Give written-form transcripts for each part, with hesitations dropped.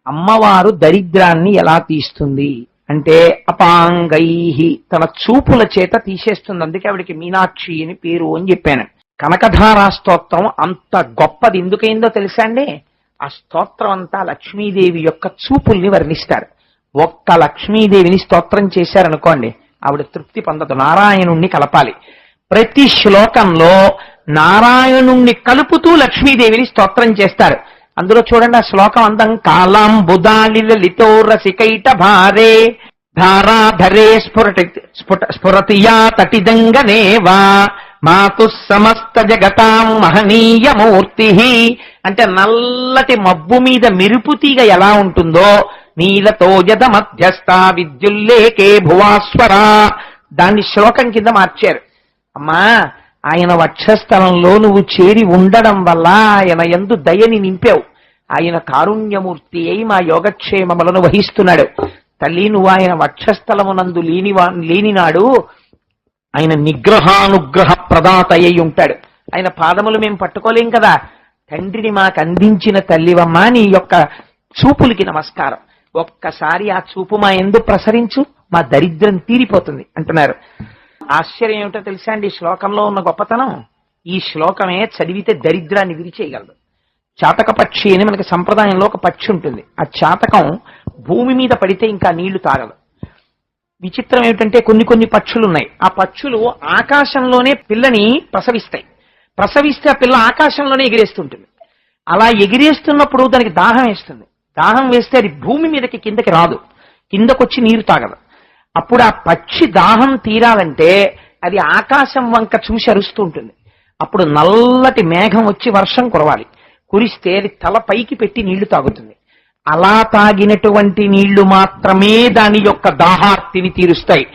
అమ్మవారు దరిద్రాన్ని ఎలా తీస్తుంది అంటే అపాంగై, తన చూపుల చేత తీసేస్తుంది. అందుకే ఆవిడికి మీనాక్షి అని పేరు అని చెప్పాను. కనకధారా స్తోత్రం అంత గొప్పది ఎందుకైందో తెలుసా అండి? ఆ స్తోత్రం అంతా లక్ష్మీదేవి యొక్క చూపుల్ని వర్ణిస్తారు. ఒక్క లక్ష్మీదేవిని స్తోత్రం చేశారనుకోండి, ఆవిడ తృప్తి పొందదు. నారాయణుణ్ణి కలపాలి. ప్రతి శ్లోకంలో నారాయణుణ్ణి కలుపుతూ లక్ష్మీదేవిని స్తోత్రం చేస్తారు. అందులో చూడండి ఆ శ్లోకం అందం. కాలాం బుధాలి లలితో రసికైట భారే ధారాధరే స్ఫురతియా తటిదంగనేవా మాతు సమస్త జగతాం మహనీయమూర్తి. అంటే నల్లటి మబ్బు మీద మెరుపు తీగ ఎలా ఉంటుందో నీలతో జద మధ్యస్థ విద్యుల్లేకే భువాస్వరా, దాన్ని శ్లోకం కింద మార్చారు. అమ్మా, ఆయన వక్షస్థలంలో నువ్వు చేరి ఉండడం వల్ల ఆయన యందు దయని నింపావు. ఆయన కారుణ్యమూర్తి అయి మా యోగక్షేమములను వహిస్తున్నాడు. తల్లి, నువ్వు ఆయన వక్షస్థలమునందు లేనినాడు ఆయన నిగ్రహానుగ్రహ ప్రదాత అయి ఉంటాడు. ఆయన పాదములు మేము పట్టుకోలేం కదా. తండ్రిని మాకు అందించిన తల్లివమ్మ, నీ యొక్క చూపులకి నమస్కారం. ఒక్కసారి ఆ చూపు మా ఎందు ప్రసరించు, మా దరిద్రం తీరిపోతుంది అంటున్నారు. ఆశ్చర్యం ఏమిటో తెలుసా అండి ఈ శ్లోకంలో ఉన్న గొప్పతనం? ఈ శ్లోకమే చదివితే దరిద్రాన్ని విరిచేయగలదు. చాతక పక్షి అని మనకి సంప్రదాయంలో ఒక పక్షి ఉంటుంది. ఆ చాతకం భూమి మీద పడితే ఇంకా నీళ్లు తాగదు. విచిత్రం ఏమిటంటే కొన్ని పక్షులు ఉన్నాయి. ఆ పక్షులు ఆకాశంలోనే పిల్లని ప్రసవిస్తే ఆ పిల్ల ఆకాశంలోనే ఎగిరేస్తుంటుంది. అలా ఎగిరేస్తున్నప్పుడు దానికి దాహం వేస్తుంది. దాహం వేస్తే అది భూమి మీదకి కిందకి రాదు, కిందకొచ్చి నీరు తాగదు. అప్పుడు ఆ పక్షి దాహం తీరాలంటే అది ఆకాశం వంక చూసి అరుస్తూ ఉంటుంది. అప్పుడు నల్లటి మేఘం వచ్చి వర్షం కురవాలి. కురిస్తే అది తల పైకి పెట్టి నీళ్లు తాగుతుంది. అలా తాగినటువంటి నీళ్లు మాత్రమే దాని యొక్క దాహార్తిని తీరుస్తాయి.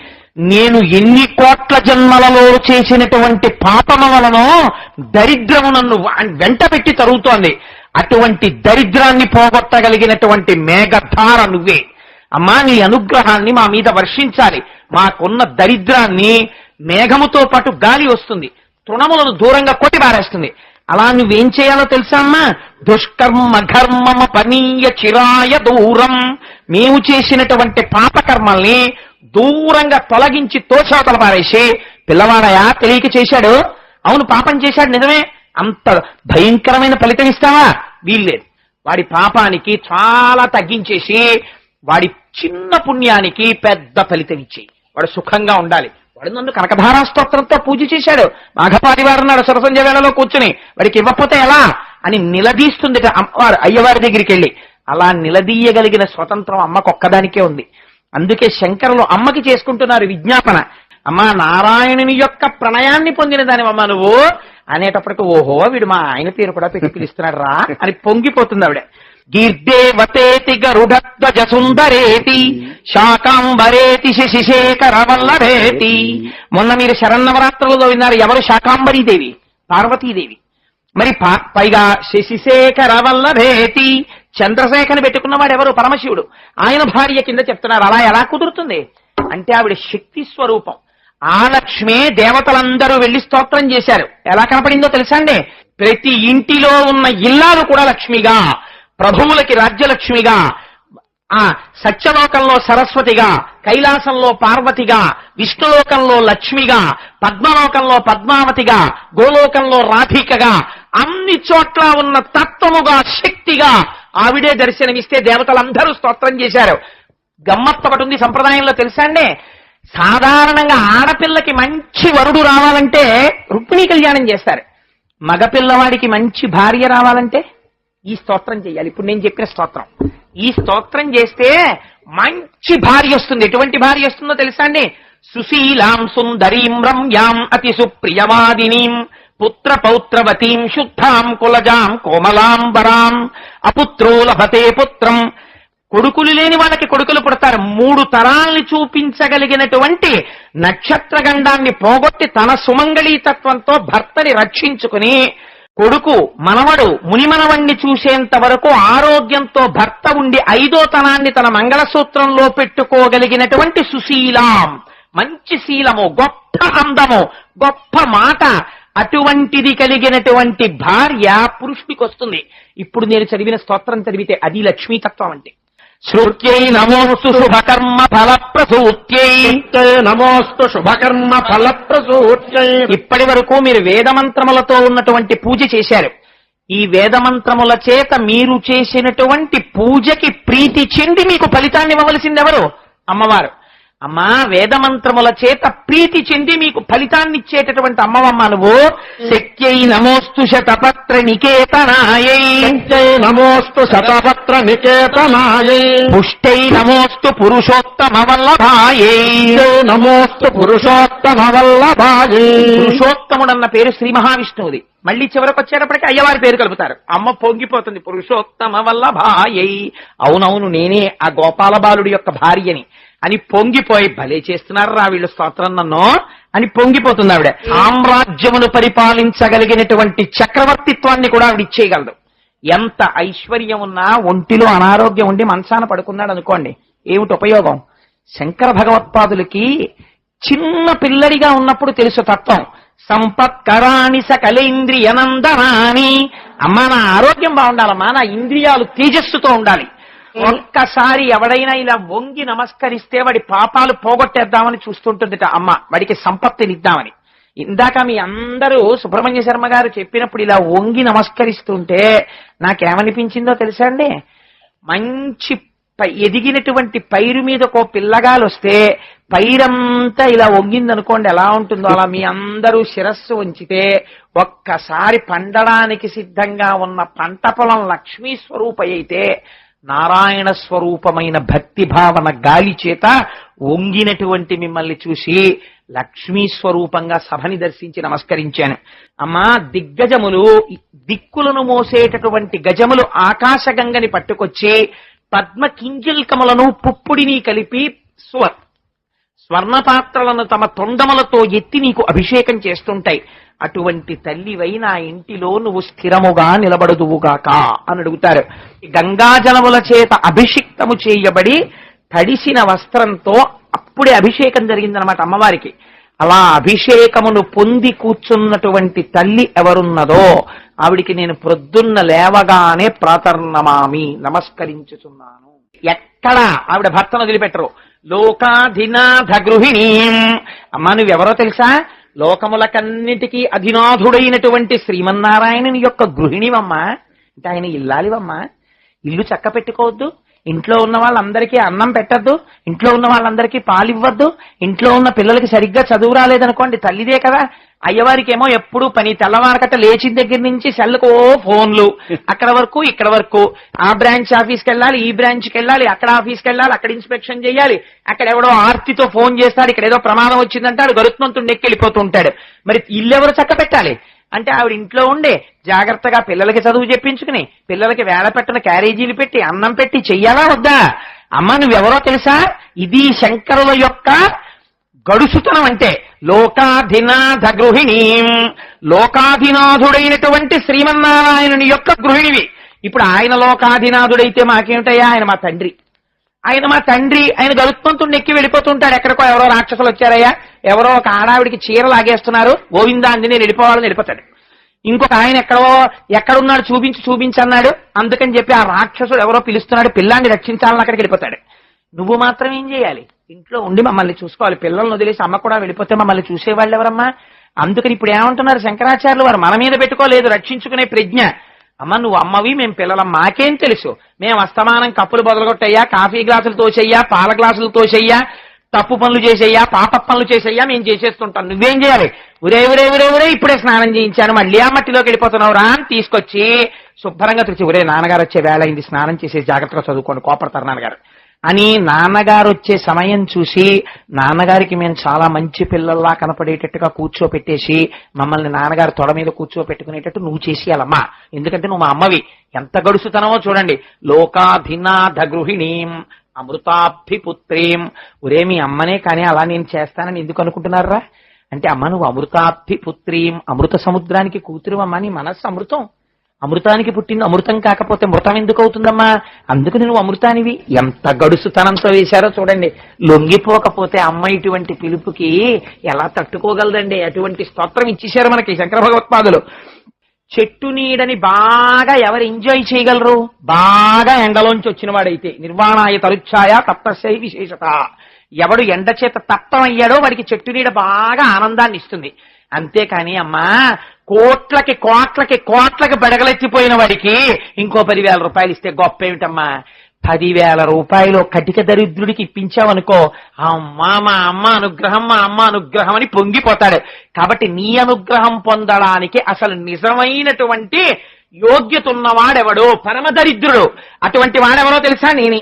నేను ఎన్ని కోట్ల జన్మలలో చేసినటువంటి పాపమ వలనో దరిద్రము నన్ను వెంట పెట్టి తరుగుతోంది. అటువంటి దరిద్రాన్ని పోగొట్టగలిగినటువంటి మేఘధార నువ్వే. అమ్మా, నీ అనుగ్రహాన్ని మా మీద వర్షించాలి. మాకున్న దరిద్రాన్ని మేఘముతో పాటు గాలి వస్తుంది, తృణములను దూరంగా కొట్టి పారేస్తుంది. అలా నువ్వేం చేయాలో తెలుసా అమ్మా? దుష్కర్మ ఘర్మమ పనీయ చిరాయ దూరం. మేము చేసినటువంటి పాపకర్మల్ని దూరంగా తొలగించి తోచవతల పారేసి, పిల్లవాడయా తెలియక చేశాడు, అవును పాపం చేశాడు నిజమే, అంత భయంకరమైన ఫలితం ఇస్తావా? వీల్లేదు. వాడి పాపానికి చాలా తగ్గించేసి వాడి చిన్న పుణ్యానికి పెద్ద ఫలితం ఇచ్చేయి. వాడు సుఖంగా ఉండాలి. వాడు నన్ను కనకధారా స్తోత్రంతో పూజ చేశాడు, మాఘపాదివారం నాడు సరసంజ వేళలో కూర్చుని వాడికి ఇవ్వకపోతే ఎలా అని నిలదీస్తుంది అమ్మవారు అయ్యవారి దగ్గరికి వెళ్ళి. అలా నిలదీయగలిగిన స్వతంత్రం అమ్మకొక్కదానికే ఉంది. అందుకే శంకరులు అమ్మకి చేసుకుంటున్నారు విజ్ఞాపన. అమ్మా, నారాయణుని యొక్క ప్రణయాన్ని పొందిన దానివమ్మ నువ్వు అనేటప్పటికి ఓహో వీడు మా ఆయన పేరు కూడా పెట్టి పిలుస్తున్నాడు రా అని పొంగిపోతుంది ఆవిడ. గీర్దేవతేతి గరుడధ్వజ సుందరేతి శాకాంబరేతి శశిశేఖర వల్లభేతి. మొన్న మీరు శరన్నవరాత్రులలో విన్నారు. ఎవరు? శాకాంబరీదేవి, పార్వతీదేవి. మరి పైగా శశిశేఖర వల్లభేతి, చంద్రశేఖరని పెట్టుకున్నవాడు ఎవరు? పరమశివుడు. ఆయన భార్య కింద చెప్తున్నారు. అలా ఎలా కుదురుతుంది అంటే ఆవిడ శక్తి స్వరూపం. ఆ లక్ష్మే దేవతలందరూ వెళ్లి స్తోత్రం చేశారు. ఎలా కనపడిందో తెలుసా అండి? ప్రతి ఇంటిలో ఉన్న ఇల్లాలు కూడా లక్ష్మిగా, ప్రభువులకి రాజ్యలక్ష్మిగా, ఆ సత్యలోకంలో సరస్వతిగా, కైలాసంలో పార్వతిగా, విష్ణులోకంలో లక్ష్మిగా, పద్మలోకంలో పద్మావతిగా, గోలోకంలో రాధికగా, అన్ని చోట్ల ఉన్న తత్వముగా, శక్తిగా ఆవిడే దర్శనమిస్తే దేవతలందరూ స్తోత్రం చేశారు. గమ్మత్తపటుంది సంప్రదాయంలో తెలుసా అండి? సాధారణంగా ఆడపిల్లకి మంచి వరుడు రావాలంటే రుక్మిణీ కళ్యాణం చేస్తారు. మగపిల్లవాడికి మంచి భార్య రావాలంటే ఈ స్తోత్రం చేయాలి. ఇప్పుడు నేను చెప్పిన స్తోత్రం. ఈ స్తోత్రం చేస్తే మంచి భార్య వస్తుంది. ఎటువంటి భార్య వస్తుందో తెలుసా అండి? సుశీలాం సుందరీం రమ్యాం అతి సుప్రియవాదినీం పుత్ర పౌత్రవతీం శుద్ధాం కులజాం కోమలాంబరాం అపుత్రో లభతే పుత్రం. కొడుకులు లేని వాళ్ళకి కొడుకులు పుడతారు. 3 తరాల్ని చూపించగలిగినటువంటి నక్షత్రగండాన్ని పోగొట్టి తన సుమంగళీతత్వంతో భర్తని రక్షించుకుని కొడుకు మనవడు మునిమనవణ్ణి చూసేంత వరకు ఆరోగ్యంతో భర్త ఉండి 5వ తనాన్ని తన మంగళసూత్రంలో పెట్టుకోగలిగినటువంటి సుశీలాం, మంచి శీలము, గొప్ప అందము, గొప్ప మాట, అటువంటిది కలిగినటువంటి భార్య పురుషుడికి వస్తుంది. ఇప్పుడు నేను చదివిన స్తోత్రం చదివితే అది లక్ష్మీతత్వం అంటే. శృత్యై నమోస్తు శుభకర్మ ఫలప్రసూత్యై. నమోస్తు శుభకర్మ ఫలప్రసూత్యై. ఇప్పటి వరకు మీరు వేదమంత్రములతో ఉన్నటువంటి పూజ చేశారు. ఈ వేదమంత్రముల చేత మీరు చేసినటువంటి పూజకి ప్రీతి చెంది మీకు ఫలితాన్ని ఇవ్వవలసింది ఎవరు? అమ్మవారు. అమ్మా, వేదమంత్రముల చేత ప్రీతి చెంది మీకు ఫలితాన్ని ఇచ్చేటటువంటి అమ్మవమ్మ నువ్వు. శక్త్యై నమోస్తు శతపత్ర నికేతనాయై. నమోస్తు శతపత్ర నికేతనాయై. పుష్టై నమోస్తు పురుషోత్తమ వల్లభాయై. నమోస్తు పురుషోత్తమ వల్లభాయై. పురుషోత్తముడన్న పేరు శ్రీ మహావిష్ణువుది. మళ్ళీ చివరికి వచ్చేటప్పటికి అయ్యవారి పేరు కలుపుతారు. అమ్మ పొంగిపోతుంది, పురుషోత్తమ వల్లభాయై. అవునవును, నేనే ఆ గోపాల బాలుడి యొక్క భార్యని అని పొంగిపోయి, భలే చేస్తున్నారు రా వీళ్ళు స్తోత్రం నన్ను అని పొంగిపోతుంది ఆవిడ. సామ్రాజ్యమును పరిపాలించగలిగినటువంటి చక్రవర్తిత్వాన్ని కూడా ఆవిడ ఇచ్చేయగలదు. ఎంత ఐశ్వర్యం ఉన్నా ఒంటిలో అనారోగ్యం ఉండి మంచాన పడుకున్నాడు అనుకోండి, ఏమిటి ఉపయోగం? శంకర భగవత్పాదులకి చిన్న పిల్లడిగా ఉన్నప్పుడు తెలుసు తత్వం. సంపత్కరాణి సకలేంద్రియనందనాని. అమ్మా, నా ఆరోగ్యం బాగుండాలమ్మా, నా ఇంద్రియాలు తేజస్సుతో ఉండాలి. ఒక్కసారి ఎవడైనా ఇలా వంగి నమస్కరిస్తే వాడి పాపాలు పోగొట్టేద్దామని చూస్తుంటుందిట అమ్మ, వాడికి సంపత్తినిద్దామని. ఇందాక మీ అందరూ సుబ్రహ్మణ్య శర్మ గారు చెప్పినప్పుడు ఇలా వంగి నమస్కరిస్తుంటే నాకేమనిపించిందో తెలుసా అండి? మంచి ఎదిగినటువంటి పైరు మీదకో పిల్లగాలు వస్తే పైరంతా ఇలా వంగిందనుకోండి, ఎలా ఉంటుందో అలా మీ అందరూ శిరస్సు ఉంచితే ఒక్కసారి పండడానికి సిద్ధంగా ఉన్న పంట పొలం లక్ష్మీ స్వరూప అయితే నారాయణ స్వరూపమైన భక్తి భావన గాలి చేత వంగినటువంటి మిమ్మల్ని చూసి లక్ష్మీ స్వరూపంగా సభని దర్శించి నమస్కరించాను. అమ్మా, దిగ్గజములు, దిక్కులను మోసేటటువంటి గజములు ఆకాశగంగని పట్టుకొచ్చి పద్మ కింజల్కములను పుప్పుడిని కలిపి స్వర్ణపాత్రలను తమ తొండములతో ఎత్తి నీకు అభిషేకం చేస్తుంటాయి. అటువంటి తల్లివై నా ఇంటిలో నువ్వు స్థిరముగా నిలబడుదువుగాక అని అడుగుతారు. గంగాజలముల చేత అభిషిక్తము చేయబడి తడిసిన వస్త్రంతో అప్పుడే అభిషేకం జరిగిందనమాట అమ్మవారికి. అలా అభిషేకమును పొంది కూర్చున్నటువంటి తల్లి ఎవరున్నదో ఆవిడికి నేను ప్రొద్దున్న లేవగానే ప్రాతర్నమామి, నమస్కరించుచున్నాను. ఎక్కడ ఆవిడ భర్తను వదిలిపెట్టరు. లోకాధినాథ గృహిణీ. అమ్మా, నువ్వెవరో తెలుసా? లోకములకన్నిటికీ అధినాథుడైనటువంటి శ్రీమన్నారాయణుని యొక్క గృహిణివమ్మా. అంటే ఆయన ఇల్లాలివమ్మా. ఇల్లు చక్క పెట్టుకోవద్దు, ఇంట్లో ఉన్న వాళ్ళందరికీ అన్నం పెట్టద్దు, ఇంట్లో ఉన్న వాళ్ళందరికీ పాలివ్వద్దు, ఇంట్లో ఉన్న పిల్లలకి సరిగ్గా చదువు రాలేదనుకోండి, తల్లిదే కదా. అయ్యవారికి ఏమో ఎప్పుడు పని, తెల్లవారకట లేచిన దగ్గర నుంచి సెల్లుకో ఫోన్లు, అక్కడ వరకు ఇక్కడ వరకు, ఆ బ్రాంచ్ ఆఫీస్కి వెళ్ళాలి, ఈ బ్రాంచ్కి వెళ్ళాలి, అక్కడ ఆఫీస్కి వెళ్ళాలి, అక్కడ ఇన్స్పెక్షన్ చేయాలి, అక్కడ ఎవడో ఆర్తితో ఫోన్ చేస్తాడు, ఇక్కడ ఏదో ప్రమాదం వచ్చిందంటాడు, గరుత్మంతుడు నెక్కెళ్ళిపోతూ ఉంటాడు. మరి ఇల్లెవరు చక్క పెట్టాలి అంటే ఆవిడ ఇంట్లో ఉండే జాగ్రత్తగా పిల్లలకి చదువు చెప్పించుకుని, పిల్లలకి వేళ పెట్టిన క్యారేజీలు పెట్టి అన్నం పెట్టి చెయ్యాలా వద్దా? అమ్మ, నువ్వెవరో తెలుసా? ఇది శంకరుల యొక్క గడుసుతనం అంటే. లోకాధినాథ గృహిణీ, లోకాధినాథుడైనటువంటి శ్రీమన్నారాయణుని యొక్క గృహిణివి. ఇప్పుడు ఆయన లోకాధినాథుడైతే మాకేమిటయ్యా? ఆయన మా తండ్రి. ఆయన గరుత్మంతుడిని ఎక్కి వెళ్ళిపోతుంటాడు. ఎక్కడికో ఎవరో రాక్షసులు వచ్చారయ్యా, ఎవరో ఒక ఆడావిడికి చీర లాగేస్తున్నారు, గోవిందా అంజనేయులు వెళ్ళిపోవాలని వెళ్ళిపోతాడు. ఇంకొక ఆయన ఎక్కడున్నాడు చూపించన్నాడు, అందుకని చెప్పి ఆ రాక్షసుడు ఎవరో పిలుస్తున్నాడు, పిల్లాన్ని రక్షించాలని అక్కడికి వెళ్ళిపోతాడు. నువ్వు మాత్రం ఏం చేయాలి? ఇంట్లో ఉండి మమ్మల్ని చూసుకోవాలి. పిల్లల్ని వదిలేసి అమ్మ కూడా వెళ్ళిపోతే మమ్మల్ని చూసేవాళ్ళు ఎవరమ్మా? అందుకని ఇప్పుడు ఏమంటున్నారు శంకరాచార్యులు వారు, మన మీద పెట్టుకోలేదు రక్షించుకునే ప్రజ్ఞ. అమ్మ, నువ్వు అమ్మవి, మేము పిల్లలం, మాకేం తెలుసు? మేము అస్తమానం కప్పులు బొదలగొట్టయ్యా, కాఫీ గ్లాసులు తోసేయ్యా, పాల గ్లాసులు తోసేయ్యా, తప్పు పనులు చేసేయ్యా, పాప పనులు చేసేయ్యా, మేము చేసేస్తుంటాం. నువ్వేం చేయాలి? ఒరే ఇప్పుడే స్నానం చేయించాను, మళ్ళీ ఆ మట్టిలోకి వెళ్ళిపోతున్నావు రా అని తీసుకొచ్చి శుభ్రంగా తెచ్చి, ఒరే నాన్నగారు వచ్చే వేళ అయింది, స్నానం చేసేసి జాగ్రత్తగా చదువుకోండి, కోపడతారు నాన్నగారు అని నాన్నగారు వచ్చే సమయం చూసి నాన్నగారికి మేము చాలా మంచి పిల్లల్లా కనపడేటట్టుగా కూర్చోపెట్టేసి మమ్మల్ని నాన్నగారు తొడ మీద కూర్చోపెట్టుకునేటట్టు నువ్వు చేసేయాలమ్మా. ఎందుకంటే నువ్వు మా అమ్మవి. ఎంత గడుసుతనమో చూడండి. లోకాధినాథ గృహిణీం అమృతాభిపుత్రీం. ఒరే, మీ అమ్మనే కానీ అలా నేను చేస్తానని ఎందుకు అనుకుంటున్నారా అంటే, అమ్మ నువ్వు అమృతాభిపుత్రీం, అమృత సముద్రానికి కూతురు అమ్మ, నీ మనస్సు అమృతం. అమృతానికి పుట్టింది, అమృతం కాకపోతే మృతం ఎందుకు అవుతుందమ్మా? అందుకు నువ్వు అమృతానివి. ఎంత గడుసుతనంతో వేశారో చూడండి. లొంగిపోకపోతే అమ్మ ఇటువంటి పిలుపుకి ఎలా తట్టుకోగలదండి? అటువంటి స్తోత్రం ఇచ్చేశారు మనకి శంకర భగవత్పాదులు. చెట్టు నీడని బాగా ఎవరు ఎంజాయ్ చేయగలరు? బాగా ఎండలోంచి వచ్చిన వాడైతే. నిర్వాణాయ తరుచ్ఛాయ తప్తస్యై విశేషత. ఎవడు ఎండ చేత తప్తమయ్యాడో వాడికి చెట్టు నీడ బాగా ఆనందాన్ని ఇస్తుంది. అంతేకాని అమ్మా కోట్లకి కోట్లకి కోట్లకి బెడగలెత్తిపోయిన వాడికి ఇంకో 10,000 రూపాయలు ఇస్తే గొప్ప ఏమిటమ్మా? 10,000 రూపాయలు కటిక దరిద్రుడికి ఇప్పించావనుకో, అమ్మా మా అమ్మ అనుగ్రహం, మా అమ్మ అనుగ్రహం అని పొంగిపోతాడు. కాబట్టి నీ అనుగ్రహం పొందడానికి అసలు నిజమైనటువంటి యోగ్యత ఉన్నవాడెవడు? పరమదరిద్రుడు. అటువంటి వాడెవరో తెలుసా? నేనే.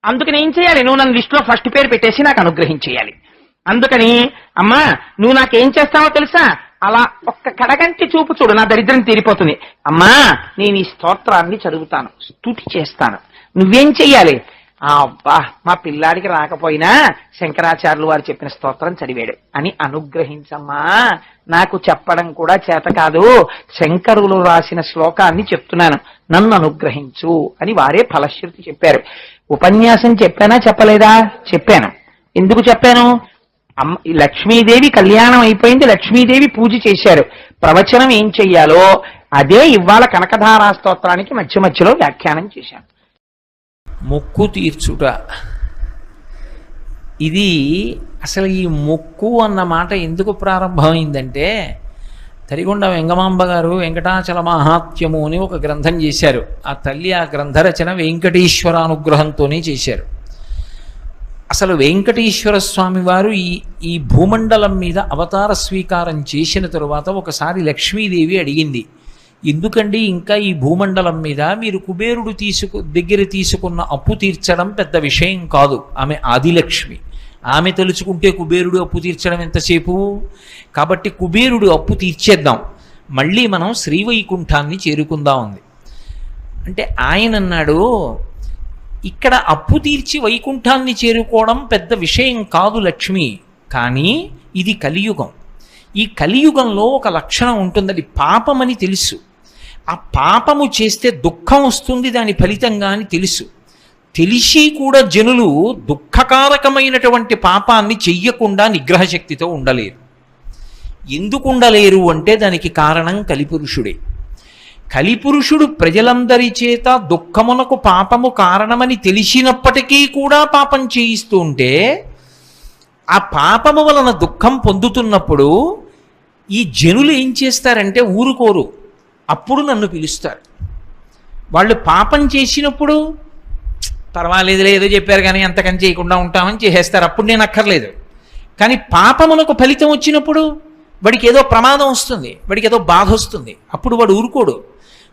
అందుకని ఏం చేయాలి? నువ్వు నన్ను లిస్టులో ఫస్ట్ పేరు పెట్టేసి నాకు అనుగ్రహించేయాలి. అందుకని అమ్మా నువ్వు నాకేం చేస్తావో తెలుసా? అలా ఒక్క కడగంటి చూపు చూడు, నా దరిద్రం తీరిపోతుంది. అమ్మా నేను ఈ స్తోత్రాన్ని చదువుతాను, స్తుతి చేస్తాను. నువ్వేం చెయ్యాలి? అబ్బా మా పిల్లాడికి రాకపోయినా శంకరాచార్యులు వారు చెప్పిన స్తోత్రం చదివాడు అని అనుగ్రహించమ్మా. నాకు చెప్పడం కూడా చేత కాదు, శంకరులు రాసిన శ్లోకాన్ని చెప్తున్నాను, నన్ను అనుగ్రహించు అని వారే ఫలశ్రుతి చెప్పారు. ఉపన్యాసం చెప్పానా చెప్పలేదా? చెప్పాను. ఎందుకు చెప్పాను? లక్ష్మీదేవి కళ్యాణం అయిపోయింది, లక్ష్మీదేవి పూజ చేశారు. ప్రవచనం ఏం చెయ్యాలో అదే ఇవాళ కనకధారా స్తోత్రానికి మధ్య మధ్యలో వ్యాఖ్యానం చేశాను. మొక్కు తీర్చుట, ఇది అసలు ఈ మొక్కు అన్న మాట ఎందుకు ప్రారంభమైందంటే, తరిగొండ వెంగమాంబ గారు వెంకటాచల మహాత్మ్యము అని ఒక గ్రంథం చేశారు. ఆ తల్లి ఆ గ్రంథ రచన వెంకటేశ్వరానుగ్రహంతోనే చేశారు. అసలు వెంకటేశ్వర స్వామి వారు ఈ భూమండలం మీద అవతార స్వీకారం చేసిన తరువాత ఒకసారి లక్ష్మీదేవి అడిగింది, ఎందుకండి ఇంకా ఈ భూమండలం మీద మీరు కుబేరుడు దగ్గర తీసుకున్న అప్పు తీర్చడం పెద్ద విషయం కాదు. ఆమె ఆదిలక్ష్మి, ఆమె తలుచుకుంటే కుబేరుడు అప్పు తీర్చడం ఎంతసేపు? కాబట్టి కుబేరుడు అప్పు తీర్చేద్దాం, మళ్ళీ మనం శ్రీవైకుంఠాన్ని చేరుకుందాం అంది. అంటే ఆయన అన్నాడు, ఇక్కడ అప్పు తీర్చి వైకుంఠాన్ని చేరుకోవడం పెద్ద విషయం కాదు లక్ష్మి, కానీ ఇది కలియుగం. ఈ కలియుగంలో ఒక లక్షణం ఉంటుంది, అది పాపమని తెలుసు. ఆ పాపము చేస్తే దుఃఖం వస్తుంది దాని ఫలితంగా అని తెలుసు. తెలిసి కూడా జనులు దుఃఖకారకమైనటువంటి పాపాన్ని చెయ్యకుండా నిగ్రహశక్తితో ఉండలేరు. ఎందుకు ఉండలేరు అంటే దానికి కారణం కలిపురుషుడే. కలిపురుషుడు ప్రజలందరి చేత దుఃఖమునకు పాపము కారణమని తెలిసినప్పటికీ కూడా పాపం చేయిస్తూ ఉంటే, ఆ పాపము వలన దుఃఖం పొందుతున్నప్పుడు ఈ జనులు ఏం చేస్తారంటే ఊరుకోరు, అప్పుడు నన్ను పిలుస్తారు. వాళ్ళు పాపం చేసినప్పుడు పర్వాలేదులే ఏదో చెప్పారు కానీ అంతకని చేయకుండా ఉంటామని చేసేస్తారు, అప్పుడు నేను అక్కర్లేదు. కానీ పాపమునకు ఫలితం వచ్చినప్పుడు వాడికి ఏదో ప్రమాదం వస్తుంది, వాడికి ఏదో బాధ వస్తుంది, అప్పుడు వాడు ఊరుకోడు.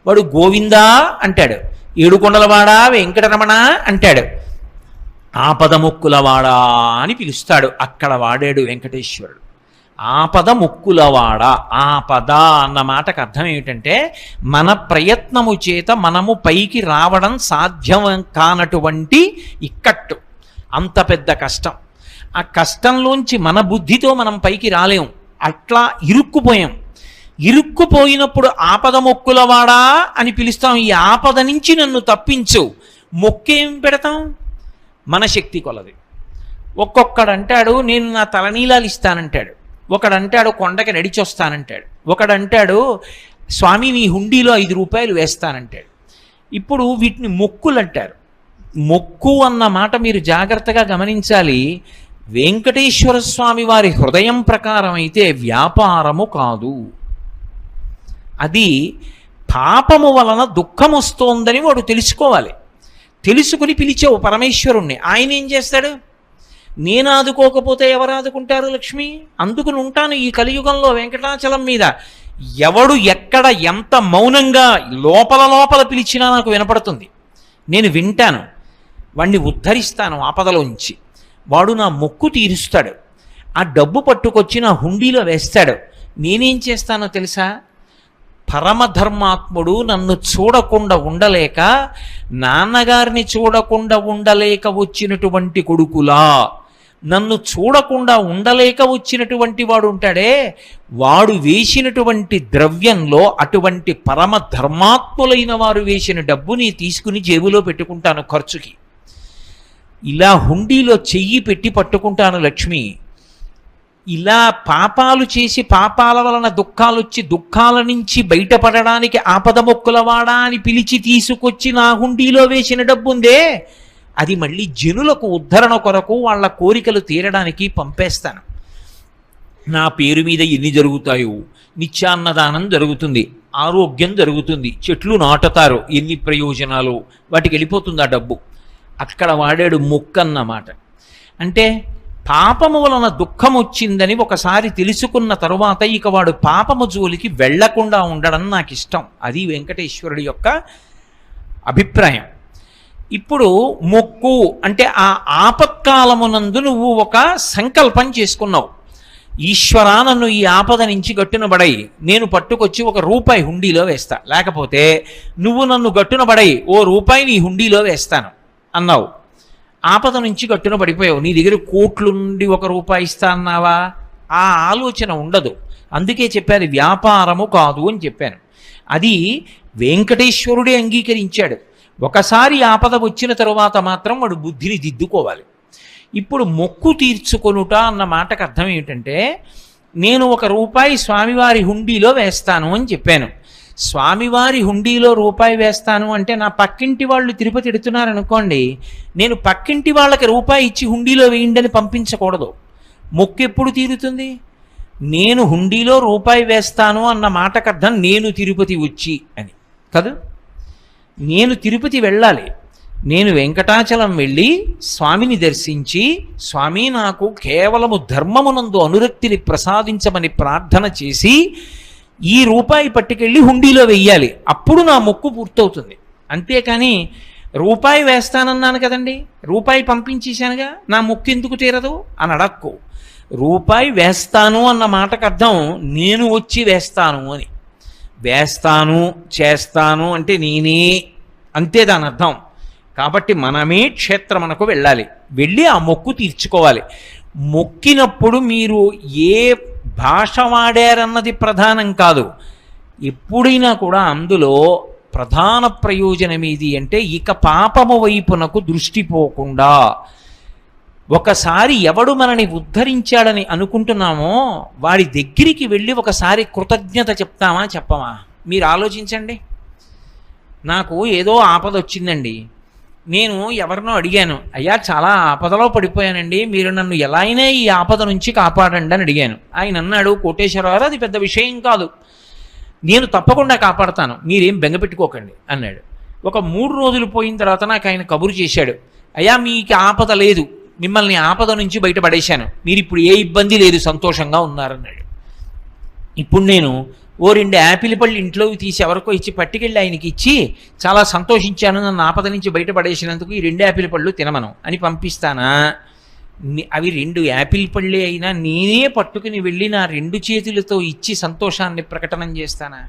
వాడు గోవిందా అంటాడు, ఏడుకొండలవాడా వెంకటరమణ అంటాడు, ఆపదముక్కులవాడా అని పిలుస్తాడు. అక్కడ వాడాడు వెంకటేశ్వరుడు. ఆపద ముక్కులవాడ. ఆపద అన్న మాటకు అర్థం ఏమిటంటే, మన ప్రయత్నము చేత మనము పైకి రావడం సాధ్యం కానటువంటి ఇక్కట్టు, అంత పెద్ద కష్టం. ఆ కష్టంలోంచి మన బుద్ధితో మనం పైకి రాలేం, అట్లా ఇరుక్కుపోయాం. ఇరుక్కుపోయినప్పుడు ఆపద మొక్కులవాడా అని పిలుస్తాం. ఈ ఆపద నుంచి నన్ను తప్పించు. మొక్కేం పెడతాం? మన శక్తి కొలది. ఒక్కొక్కడంటాడు నేను నా తలనీలాలు ఇస్తానంటాడు, ఒకడంటాడు కొండకి నడిచొస్తానంటాడు, ఒకడంటాడు స్వామి నీ హుండీలో 5 రూపాయలు వేస్తానంటాడు. ఇప్పుడు వీటిని మొక్కులు అంటారు. మొక్కు అన్న మాట మీరు జాగ్రత్తగా గమనించాలి. వెంకటేశ్వర స్వామి వారి హృదయం ప్రకారం అయితే వ్యాపారము కాదు. అది పాపము వలన దుఃఖం వస్తోందని వాడు తెలుసుకోవాలి. తెలుసుకుని పిలిచావు పరమేశ్వరుణ్ణి, ఆయన ఏం చేస్తాడు? నేను ఆదుకోకపోతే ఎవరు ఆదుకుంటారు లక్ష్మి? అందుకుని ఉంటాను ఈ కలియుగంలో వెంకటాచలం మీద. ఎవడు ఎక్కడ ఎంత మౌనంగా లోపల లోపల పిలిచినా నాకు వినపడుతుంది, నేను వింటాను, వాణ్ణి ఉద్ధరిస్తాను ఆపదలోంచి. వాడు నా మొక్కు తీరుస్తాడు, ఆ డబ్బు పట్టుకొచ్చి నా హుండీలో వేస్తాడు. నేనేం చేస్తానో తెలుసా? పరమధర్మాత్ముడు నన్ను చూడకుండా ఉండలేక, నాన్నగారిని చూడకుండా ఉండలేక వచ్చినటువంటి కొడుకులా నన్ను చూడకుండా ఉండలేక వచ్చినటువంటి వాడు ఉంటాడే, వాడు వేసినటువంటి ద్రవ్యంలో అటువంటి పరమ ధర్మాత్ములైన వారు వేసిన డబ్బుని తీసుకుని జేబులో పెట్టుకుంటాను ఖర్చుకి. ఇలా హుండీలో చెయ్యి పెట్టి పట్టుకుంటాను లక్ష్మి. ఇలా పాపాలు చేసి పాపాల వలన దుఃఖాలు వచ్చి దుఃఖాల నుంచి బయటపడడానికి ఆపద మొక్కులవాడా అని పిలిచి తీసుకొచ్చి నా హుండీలో వేసిన డబ్బు ఉందే, అది మళ్ళీ జనులకు ఉద్ధరణ కొరకు వాళ్ళ కోరికలు తీరడానికి పంపేస్తాను. నా పేరు మీద ఎన్ని జరుగుతాయో, నిత్యాన్నదానం జరుగుతుంది, ఆరోగ్యం జరుగుతుంది, చెట్లు నాటుతారు, ఎన్ని ప్రయోజనాలు, వాటికి వెళ్ళిపోతుంది ఆ డబ్బు. అక్కడ వాడాడు మొక్కన్నమాట. అంటే పాపము వలన దుఃఖం వచ్చిందని ఒకసారి తెలుసుకున్న తరువాత ఇక వాడు పాపము జోలికి వెళ్లకుండా ఉండడం నాకు ఇష్టం. అది వెంకటేశ్వరుడి యొక్క అభిప్రాయం. ఇప్పుడు మొక్కు అంటే ఆ ఆపత్కాలమునందు నువ్వు ఒక సంకల్పం చేసుకున్నావు. ఈశ్వరా, నన్ను ఈ ఆపద నుంచి గట్టునబడై, నేను పట్టుకొచ్చి ₹1 హుండీలో వేస్తా, లేకపోతే నువ్వు నన్ను గట్టునబడై ₹1 నీ హుండీలో వేస్తాను అన్నావు. ఆపద నుంచి గట్టున పడిపోయావు. నీ దగ్గర కోట్లు నుండి ₹1 ఇస్తా అన్నావా? ఆ ఆలోచన ఉండదు. అందుకే చెప్పాను వ్యాపారము కాదు అని చెప్పాను. అది వెంకటేశ్వరుడే అంగీకరించాడు. ఒకసారి ఆపద వచ్చిన తరువాత మాత్రం వాడు బుద్ధిని దిద్దుకోవాలి. ఇప్పుడు మొక్కు తీర్చుకొనుట అన్న మాటకు అర్థం ఏమిటంటే, నేను ₹1 స్వామివారి హుండీలో వేస్తాను అని చెప్పాను. స్వామివారి హుండీలో ₹1 వేస్తాను అంటే నా పక్కింటి వాళ్ళు తిరుపతి ఎడుతున్నారనుకోండి, నేను పక్కింటి వాళ్ళకి ₹1 ఇచ్చి హుండీలో వేయండి అని పంపించకూడదు. మొక్కు ఎప్పుడు తీరుతుంది? నేను హుండీలో ₹1 వేస్తాను అన్న మాటకు అర్థం నేను తిరుపతి వచ్చి అని కాదు. నేను తిరుపతి వెళ్ళాలి. నేను వెంకటాచలం వెళ్ళి స్వామిని దర్శించి, స్వామి నాకు కేవలము ధర్మమునందు అనురక్తిని ప్రసాదించమని ప్రార్థన చేసి ఈ ₹1 పట్టుకెళ్ళి హుండీలో వెయ్యాలి. అప్పుడు నా మొక్కు పూర్తవుతుంది. అంతేకాని ₹1 వేస్తానన్నాను కదండి, ₹1 పంపించేశానుగా, నా మొక్కు ఎందుకు తీరదు అని అడక్కు. ₹1 వేస్తాను అన్న మాటకు అర్థం నేను వచ్చి వేస్తాను అని. వేస్తాను చేస్తాను అంటే నేనే, అంతే దాని అర్థం. కాబట్టి మనమే క్షేత్రమునకు వెళ్ళాలి, వెళ్ళి ఆ మొక్కు తీర్చుకోవాలి. మొక్కినప్పుడు మీరు ఏ భాష వాడారన్నది ప్రధానం కాదు. ఎప్పుడైనా కూడా అందులో ప్రధాన ప్రయోజనం ఏది అంటే, ఇక పాపము వైపునకు దృష్టి పోకుండా ఒకసారి ఎవడు మనని ఉద్ధరించాడని అనుకుంటున్నామో వాడి దగ్గరికి వెళ్ళి ఒకసారి కృతజ్ఞత చెప్తామా చెప్పమా? మీరు ఆలోచించండి. నాకు ఏదో ఆపద వచ్చిందండి, నేను ఎవరినో అడిగాను, అయ్యా చాలా ఆపదలో పడిపోయానండి, మీరు నన్ను ఎలా అయినా ఈ ఆపద నుంచి కాపాడండి అని అడిగాను. ఆయన అన్నాడు, కోటేశ్వరరావు అది పెద్ద విషయం కాదు, నేను తప్పకుండా కాపాడతాను, మీరేం బెంగపెట్టుకోకండి అన్నాడు. ఒక 3 రోజులు పోయిన తర్వాత నాకు ఆయన కబురు చేశాడు, అయ్యా మీకు ఆపద లేదు, మిమ్మల్ని ఆపద నుంచి బయటపడేశాను, మీరు ఇప్పుడు ఏ ఇబ్బంది లేదు, సంతోషంగా ఉన్నారన్నాడు. ఇప్పుడు నేను 2 యాపిల్ పళ్ళు ఇంట్లోకి తీసి ఎవరికో ఇచ్చి పట్టుకెళ్ళి ఆయనకి ఇచ్చి చాలా సంతోషించాను, నన్ను ఆపద నుంచి బయటపడేసినందుకు ఈ 2 యాపిల్ పళ్ళు తినమను అని పంపిస్తానా? అవి 2 యాపిల్ పళ్ళే అయినా నేనే పట్టుకుని వెళ్ళి నా 2 చేతులతో ఇచ్చి సంతోషాన్ని ప్రకటన చేస్తానా?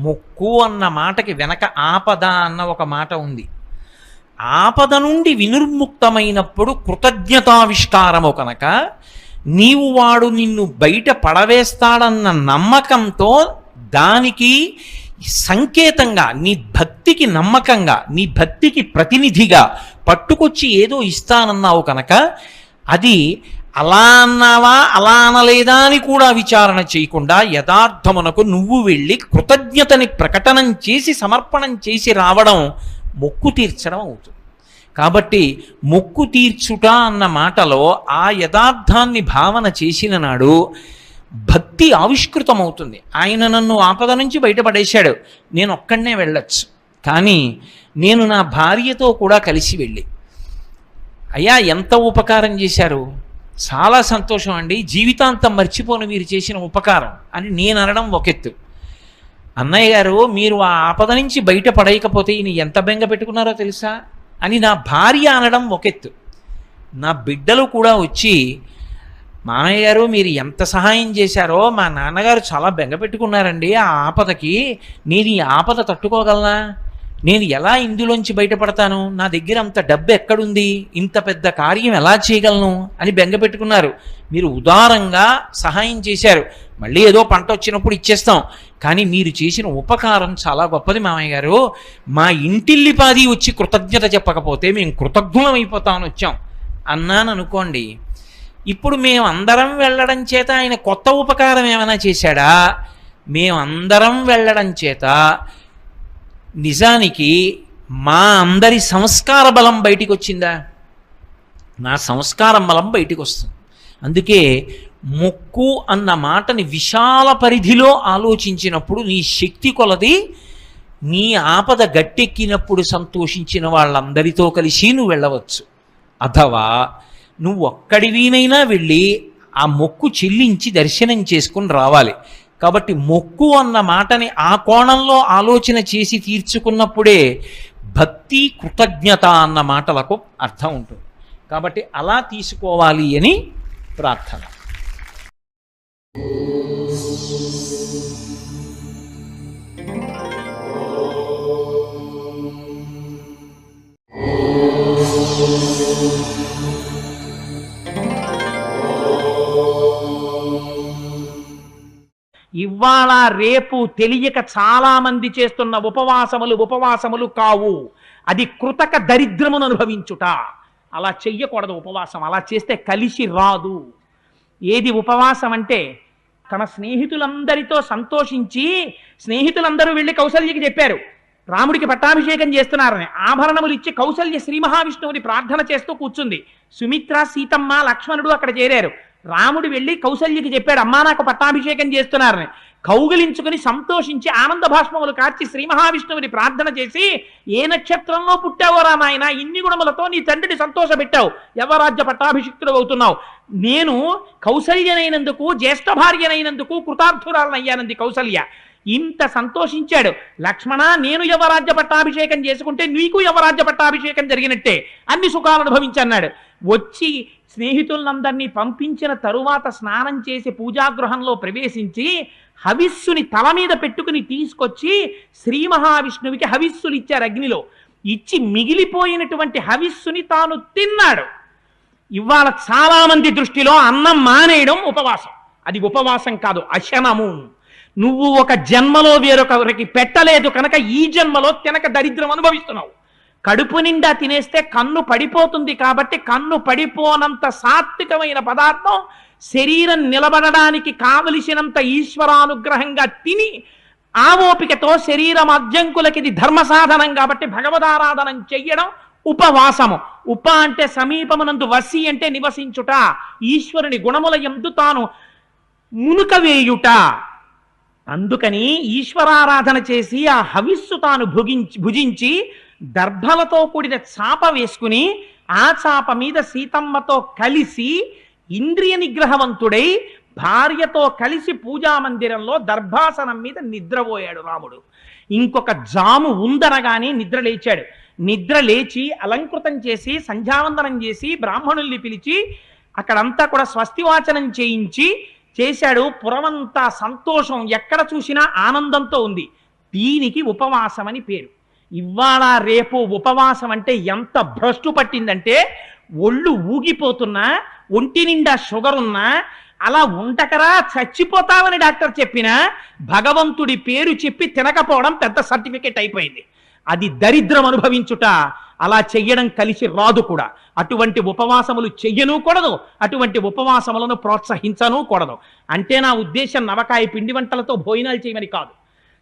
మొక్కు అన్న మాటకి వెనక ఆపద అన్న ఒక మాట ఉంది. ఆపద నుండి వినిర్ముక్తమైనప్పుడు కృతజ్ఞతావిష్కారము కనుక నీవు వాడు నిన్ను బయట పడవేస్తాడన్న నమ్మకంతో, దానికి సంకేతంగా నీ భక్తికి నమ్మకంగా, నీ భక్తికి ప్రతినిధిగా పట్టుకొచ్చి ఏదో ఇస్తానన్నావు కనుక అది అలా అన్నావా అలా అనలేదా అని కూడా విచారణ చేయకుండా యథార్థమునకు నువ్వు వెళ్ళి కృతజ్ఞతని ప్రకటనం చేసి సమర్పణం చేసి రావడం మొక్కు తీర్చడం అవుతుంది. కాబట్టి మొక్కు తీర్చుట అన్న మాటలో ఆ యథార్థాన్ని భావన చేసిన నాడు భక్తి ఆవిష్కృతమవుతుంది. ఆయన నన్ను ఆపద నుంచి బయటపడేశాడు, నేను ఒక్కడనే వెళ్ళొచ్చు, కానీ నేను నా భార్యతో కూడా కలిసి వెళ్ళి, అయ్యా ఎంత ఉపకారం చేశారు, చాలా సంతోషం అండి, జీవితాంతం మర్చిపోను మీరు చేసిన ఉపకారం అని నేను అనడం ఒకెత్తు. అన్నయ్య గారు మీరు ఆ ఆపద నుంచి బయటపడేయకపోతే ఈయన ఎంత బెంగ పెట్టుకున్నారో తెలుసా అని నా భార్య అనడం ఒకెత్తు. నా బిడ్డలు కూడా వచ్చి, మామయ్య గారు మీరు ఎంత సహాయం చేశారో, మా నాన్నగారు చాలా బెంగ పెట్టుకున్నారండి ఆ ఆపదకి, నేను ఈ ఆపద తట్టుకోగలనా, నేను ఎలా ఇందులోంచి బయటపడతాను, నా దగ్గర అంత డబ్బు ఎక్కడుంది, ఇంత పెద్ద కార్యం ఎలా చేయగలను అని బెంగ పెట్టుకున్నారు. మీరు ఉదారంగా సహాయం చేశారు, మళ్ళీ ఏదో పంట వచ్చినప్పుడు ఇచ్చేస్తాం, కానీ మీరు చేసిన ఉపకారం చాలా గొప్పది మామయ్య గారు, మా ఇంటిల్లిపాది వచ్చి కృతజ్ఞత చెప్పకపోతే మేము కృతజ్ఞులం అయిపోతామని వచ్చాం అన్నాను అనుకోండి. ఇప్పుడు మేమందరం వెళ్ళడం చేత ఆయన కొత్త ఉపకారం ఏమైనా చేశాడా? మేమందరం వెళ్ళడం చేత నిజానికి మా అందరి సంస్కార బలం బయటికి వచ్చిందా? నా సంస్కారం బలం బయటికి వస్తుంది. అందుకే మొక్కు అన్న మాటని విశాల పరిధిలో ఆలోచించినప్పుడు నీ శక్తి కొలది నీ ఆపద గట్టెక్కినప్పుడు సంతోషించిన వాళ్ళందరితో కలిసి నువ్వు వెళ్ళవచ్చు. అథవా నువ్వు ఒక్కడివినైనా వెళ్ళి ఆ మొక్కు చెల్లించి దర్శనం చేసుకుని రావాలి. కాబట్టి మొక్కు అన్న మాటని ఆ కోణంలో ఆలోచన చేసి తీర్చుకున్నప్పుడే భక్తి కృతజ్ఞత అన్న మాటలకు అర్థం ఉంటుంది. కాబట్టి అలా తీసుకోవాలి అని ప్రార్థన. ఇవాళ రేపు తెలియక చాలా మంది చేస్తున్న ఉపవాసములు కావు. అది కృతక దరిద్రమును అనుభవించుట. అలా చెయ్యకూడదు ఉపవాసం. అలా చేస్తే కలిసి రాదు. ఏది ఉపవాసం అంటే తన స్నేహితులందరితో సంతోషించి, స్నేహితులందరూ వెళ్ళి కౌసల్యకి చెప్పారు రాముడికి పట్టాభిషేకం చేస్తున్నారని. ఆభరణములు ఇచ్చి కౌసల్య శ్రీ మహావిష్ణువుని ప్రార్థన చేస్తూ కూర్చుంది. సుమిత్ర, సీతమ్మ, లక్ష్మణుడు అక్కడ చేరారు. రాముడు వెళ్ళి కౌసల్యకి చెప్పాడు, అమ్మా నాకు పట్టాభిషేకం చేస్తున్నారని. కౌగిలించుకుని సంతోషించి ఆనంద భాష్మములు కార్చి శ్రీ మహావిష్ణువుని ప్రార్థన చేసి, ఏ నక్షత్రంలో పుట్టావో రా నాయన, ఇన్ని గుణములతో నీ తండ్రిని సంతోషపెట్టావు, యవరాజ్య పట్టాభిషిక్తుడు అవుతున్నావు. నేను కౌసల్యనైనందుకు, జ్యేష్ఠ భార్యనైనందుకు కృతార్థురాలనయ్యానంది కౌసల్య. ఇంత సంతోషించాడు. లక్ష్మణ, నేను యవరాజ్య పట్టాభిషేకం చేసుకుంటే నీకు యవరాజ్య పట్టాభిషేకం జరిగినట్టే, అన్ని సుఖాలు అనుభవించన్నాడు. వచ్చి స్నేహితులందరినీ పంపించిన తరువాత స్నానం చేసి పూజాగృహంలో ప్రవేశించి హవిస్సుని తల మీద పెట్టుకుని తీసుకొచ్చి శ్రీ మహావిష్ణువుకి హవిస్సులు ఇచ్చారు అగ్నిలో. ఇచ్చి మిగిలిపోయినటువంటి హవిస్సుని తాను తిన్నాడు. ఇవాళ చాలా మంది దృష్టిలో అన్నం మానేయడం ఉపవాసం. అది ఉపవాసం కాదు, అశనము. నువ్వు ఒక జన్మలో వేరొకరికి పెట్టలేదు కనుక ఈ జన్మలో తినక దరిద్రం అనుభవిస్తున్నావు. కడుపు నిండా తినేస్తే కన్ను పడిపోతుంది కాబట్టి కన్ను పడిపోనంత సాత్వికమైన పదార్థం శరీరం నిలబడడానికి కావలసినంత ఈశ్వరానుగ్రహంగా తిని ఆ ఓపికతో శరీరం అద్యంకులకి ఇది ధర్మ సాధనం కాబట్టి భగవదారాధనం చెయ్యడం ఉపవాసము. ఉప అంటే సమీపమునందు, వసి అంటే నివసించుట, ఈశ్వరుని గుణముల యందు తాను మునుక వేయుట. అందుకని ఈశ్వరారాధన చేసి ఆ హవిస్సు తాను భుజించి దర్భలతో కూడిన చాప వేసుకుని ఆ చాప మీద సీతమ్మతో కలిసి ఇంద్రియ నిగ్రహవంతుడై భార్యతో కలిసి పూజామందిరంలో దర్భాసనం మీద నిద్రపోయాడు రాముడు. ఇంకొక జాము ఉందనగానే నిద్ర లేచాడు. నిద్ర లేచి అలంకృతం చేసి సంధ్యావందనం చేసి బ్రాహ్మణుల్ని పిలిచి అక్కడంతా కూడా స్వస్తివాచనం చేశాడు. పురమంతా సంతోషం, ఎక్కడ చూసినా ఆనందంతో ఉంది. దీనికి ఉపవాసం అని పేరు. ఇవాళ రేపు ఉపవాసం అంటే ఎంత భ్రష్టు పట్టిందంటే, ఒళ్ళు ఊగిపోతున్నా, ఒంటి నిండా షుగర్ ఉన్నా, అలా ఉండకరా చచ్చిపోతావని డాక్టర్ చెప్పినా భగవంతుడి పేరు చెప్పి తినకపోవడం పెద్ద సర్టిఫికెట్ అయిపోయింది. అది దరిద్రం అనుభవించుట. అలా చెయ్యడం కలిసి రాదు కూడా. అటువంటి ఉపవాసములు చెయ్యను కూడదు, అటువంటి ఉపవాసములను ప్రోత్సహించను కూడదు. అంటే నా ఉద్దేశం నవకాయ పిండి వంటలతో భోజనాలు చేయమని కాదు.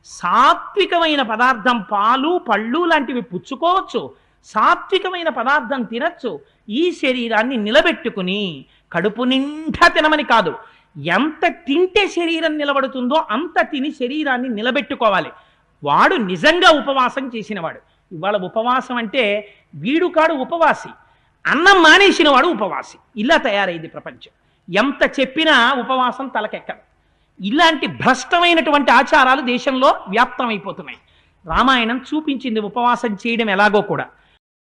సాత్వికమైన పదార్థం, పాలు పళ్ళు లాంటివి పుచ్చుకోవచ్చు, సాత్వికమైన పదార్థం తినచ్చు. ఈ శరీరాన్ని నిలబెట్టుకుని కడుపు నిండా తినమని కాదు, ఎంత తింటే శరీరం నిలబడుతుందో అంత తిని శరీరాన్ని నిలబెట్టుకోవాలి. వాడు నిజంగా ఉపవాసం చేసినవాడు. ఇవాళ ఉపవాసం అంటే వీడు కాడు ఉపవాసి, అన్నం మానేసిన వాడు ఉపవాసి. ఇలా తయారైంది ప్రపంచం. ఎంత చెప్పినా ఉపవాసం తలకెక్కదు. ఇలాంటి భ్రష్టమైనటువంటి ఆచారాలు దేశంలో వ్యాప్తమైపోతున్నాయి. రామాయణం చూపించింది ఉపవాసం చేయడం ఎలాగో కూడా.